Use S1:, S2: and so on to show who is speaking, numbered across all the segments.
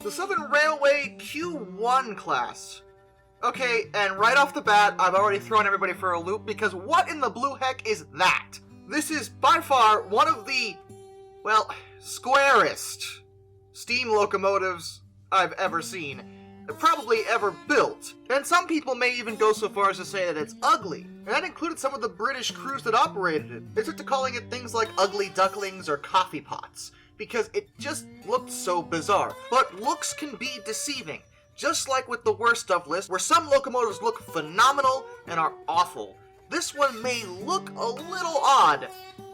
S1: The Southern Railway Q1 class. Okay, and right off the bat, I've already thrown everybody for a loop because what in the blue heck is that? This is by far one of the, well, squarest steam locomotives I've ever seen, probably ever built. And some people may even go so far as to say that it's ugly. And that included some of the British crews that operated it. They took to calling it things like ugly ducklings or coffee pots, because it just looked so bizarre. But looks can be deceiving, just like with the worst of list, where some locomotives look phenomenal and are awful. This one may look a little odd,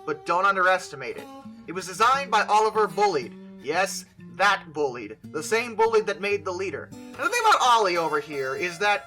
S1: but don't underestimate it. It was designed by Oliver Bulleid. Yes, that Bulleid. The same Bulleid that made the leader. And the thing about Ollie over here is that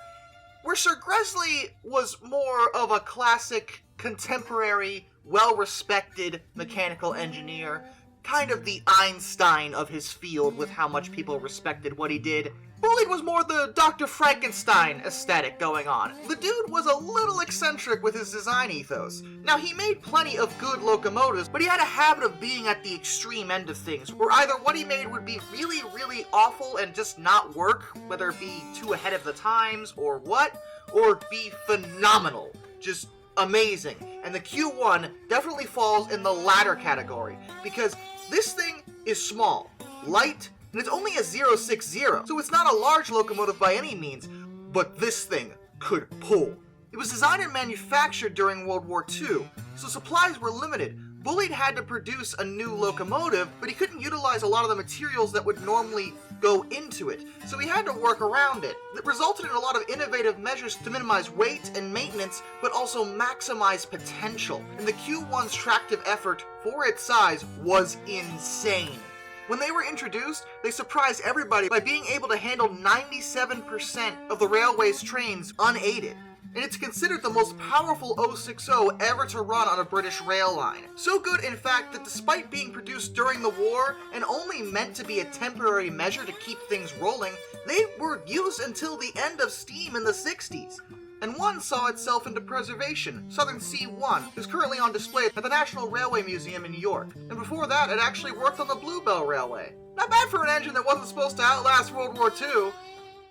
S1: where Sir Gresley was more of a classic, contemporary, well-respected mechanical engineer, kind of the Einstein of his field with how much people respected what he did, Bulleid was more the Dr. Frankenstein aesthetic going on. The dude was a little eccentric with his design ethos. Now, he made plenty of good locomotives, but he had a habit of being at the extreme end of things, where either what he made would be really, really awful and just not work, whether it be too ahead of the times or what, or be phenomenal, just amazing. And the Q1 definitely falls in the latter category, because this thing is small, light, and it's only a 060, so it's not a large locomotive by any means, but this thing could pull. It was designed and manufactured during World War II, so supplies were limited. Bulleid had to produce a new locomotive, but he couldn't utilize a lot of the materials that would normally go into it, so he had to work around it. That resulted in a lot of innovative measures to minimize weight and maintenance, but also maximize potential. And the Q1's tractive effort, for its size, was insane. When they were introduced, they surprised everybody by being able to handle 97% of the railway's trains unaided. And it's considered the most powerful 060 ever to run on a British rail line. So good, in fact, that despite being produced during the war and only meant to be a temporary measure to keep things rolling, they were used until the end of steam in the 60s. And one saw itself into preservation. Southern C1 is currently on display at the National Railway Museum in New York. And before that, it actually worked on the Bluebell Railway. Not bad for an engine that wasn't supposed to outlast World War II.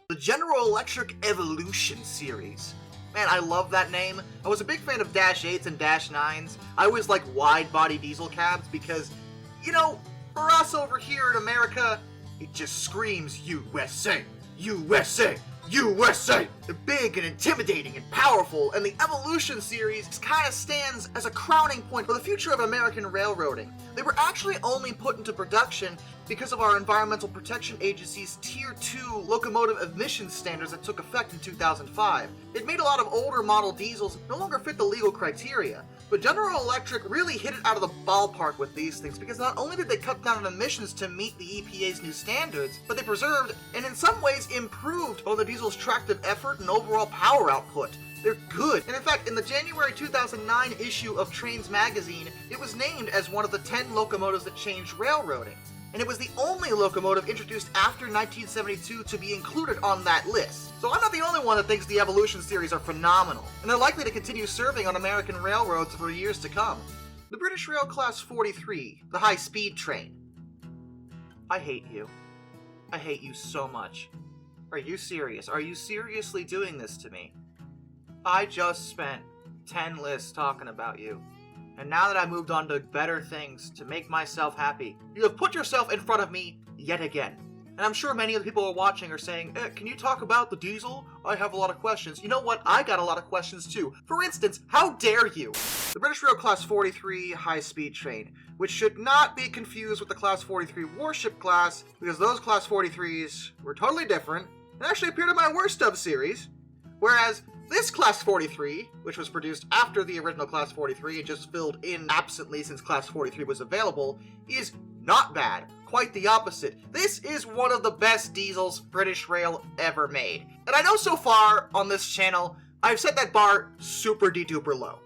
S1: The General Electric Evolution series. Man, I love that name. I was a big fan of Dash 8s and Dash 9s. I always like wide-body diesel cabs because, you know, for us over here in America, it just screams USA, USA, USA! They're big and intimidating and powerful, and the Evolution series kind of stands as a crowning point for the future of American railroading. They were actually only put into production because of our Environmental Protection Agency's Tier 2 locomotive emissions standards that took effect in 2005. It made a lot of older model diesels no longer fit the legal criteria, but General Electric really hit it out of the ballpark with these things because not only did they cut down on emissions to meet the EPA's new standards, but they preserved and in some ways improved on the diesel's tractive effort and overall power output. They're good. And in fact, in the January 2009 issue of Trains magazine, it was named as one of the 10 locomotives that changed railroading. And it was the only locomotive introduced after 1972 to be included on that list. So I'm not the only one that thinks the Evolution series are phenomenal, and they're likely to continue serving on American railroads for years to come. The British Rail Class 43, the high-speed train. I hate you. I hate you so much. Are you serious? Are you seriously doing this to me? I just spent 10 lists talking about you. And now that I moved on to better things to make myself happy, you have put yourself in front of me yet again. And I'm sure many of the people who are watching are saying, can you talk about the diesel? I have a lot of questions. You know what? I got a lot of questions too. For instance, how dare you? The British Rail Class 43 high-speed train, which should not be confused with the Class 43 warship class, because those Class 43s were totally different and actually appeared in my Worst Of series. Whereas this Class 43, which was produced after the original Class 43 and just filled in absently since Class 43 was available, is not bad. Quite the opposite. This is one of the best diesels British Rail ever made. And I know so far on this channel, I've set that bar super de-duper low.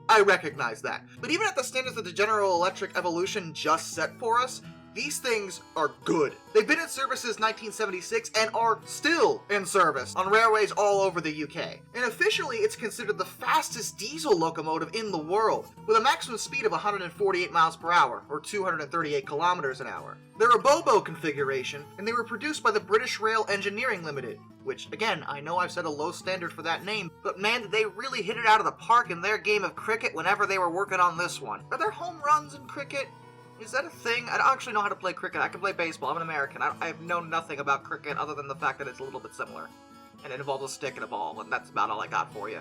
S1: I recognize that. But even at the standards that the General Electric Evolution just set for us, These things are good. They've been in service since 1976 and are still in service on railways all over the UK. And officially, it's considered the fastest diesel locomotive in the world, with a maximum speed of 148 miles per hour, or 238 kilometers an hour. They're a Bobo configuration, and they were produced by the British Rail Engineering Limited, which, again, I know I've set a low standard for that name, but man, did they really hit it out of the park in their game of cricket whenever they were working on this one. Are there home runs in cricket? Is that a thing? I don't actually know how to play cricket. I can play baseball. I'm an American. I have known nothing about cricket other than the fact that it's a little bit similar. And it involves a stick and a ball, and that's about all I got for you.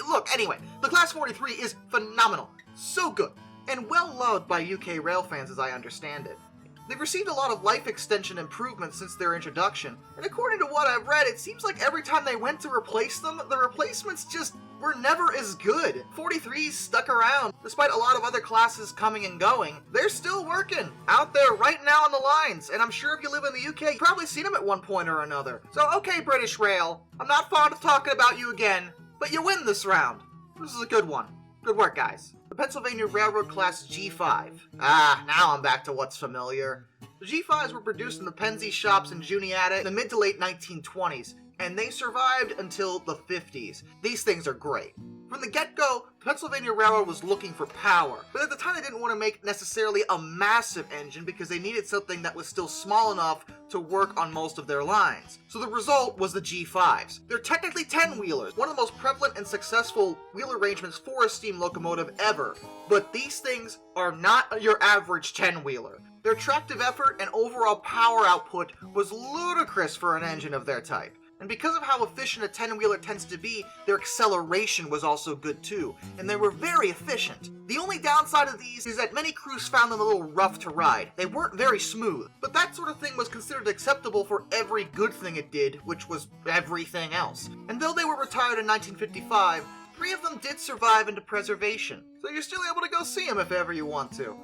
S1: Look, anyway, the Class 43 is phenomenal. So good. And well loved by UK rail fans as I understand it. They've received a lot of life extension improvements since their introduction, and according to what I've read, it seems like every time they went to replace them, the replacements just were never as good. 43s stuck around. Despite a lot of other classes coming and going, they're still working out there right now on the lines, and I'm sure if you live in the UK, you've probably seen them at one point or another. So okay, British Rail, I'm not fond of talking about you again, but you win this round. This is a good one. Good work, guys. The Pennsylvania Railroad Class G5. Now I'm back to what's familiar. The G5s were produced in the Pennsy shops in Juniata in the mid to late 1920s, and they survived until the 50s. These things are great. From the get-go, the Pennsylvania Railroad was looking for power, but at the time they didn't want to make necessarily a massive engine because they needed something that was still small enough to work on most of their lines. So the result was the G5s. They're technically 10-wheelers, one of the most prevalent and successful wheel arrangements for a steam locomotive ever, but these things are not your average 10-wheeler. Their tractive effort and overall power output was ludicrous for an engine of their type. And because of how efficient a 10-wheeler tends to be, their acceleration was also good too, and they were very efficient. The only downside of these is that many crews found them a little rough to ride. They weren't very smooth, but that sort of thing was considered acceptable for every good thing it did, which was everything else. And though they were retired in 1955, 3 of them did survive into preservation, so you're still able to go see them if ever you want to.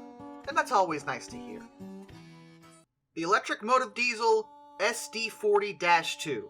S1: And that's always nice to hear. The Electric Motive Diesel SD40-2.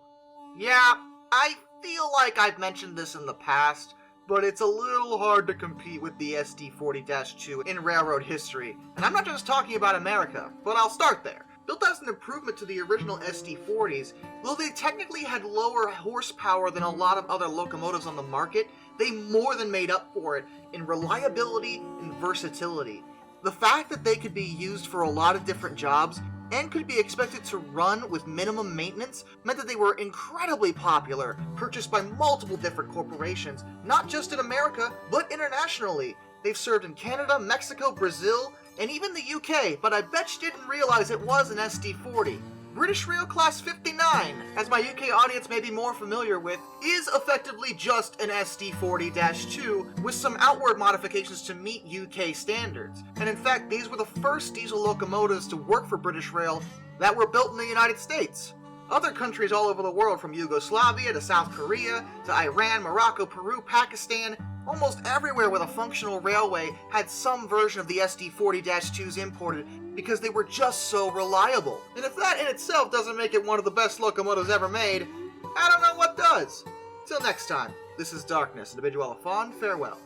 S1: Yeah, I feel like I've mentioned this in the past, but it's a little hard to compete with the SD40-2 in railroad history. And I'm not just talking about America, but I'll start there. Built as an improvement to the original SD40s, though they technically had lower horsepower than a lot of other locomotives on the market, they more than made up for it in reliability and versatility. The fact that they could be used for a lot of different jobs and could be expected to run with minimum maintenance meant that they were incredibly popular, purchased by multiple different corporations, not just in America, but internationally. They've served in Canada, Mexico, Brazil, and even the UK, but I bet you didn't realize it was an SD40. British Rail Class 59, as my UK audience may be more familiar with, is effectively just an SD40-2 with some outward modifications to meet UK standards. And in fact, these were the first diesel locomotives to work for British Rail that were built in the United States. Other countries all over the world, from Yugoslavia to South Korea to Iran, Morocco, Peru, Pakistan, almost everywhere with a functional railway had some version of the SD40-2s imported because they were just so reliable. And if that in itself doesn't make it one of the best locomotives ever made, I don't know what does. Till next time, this is Darkness, and to bid you all a fond farewell.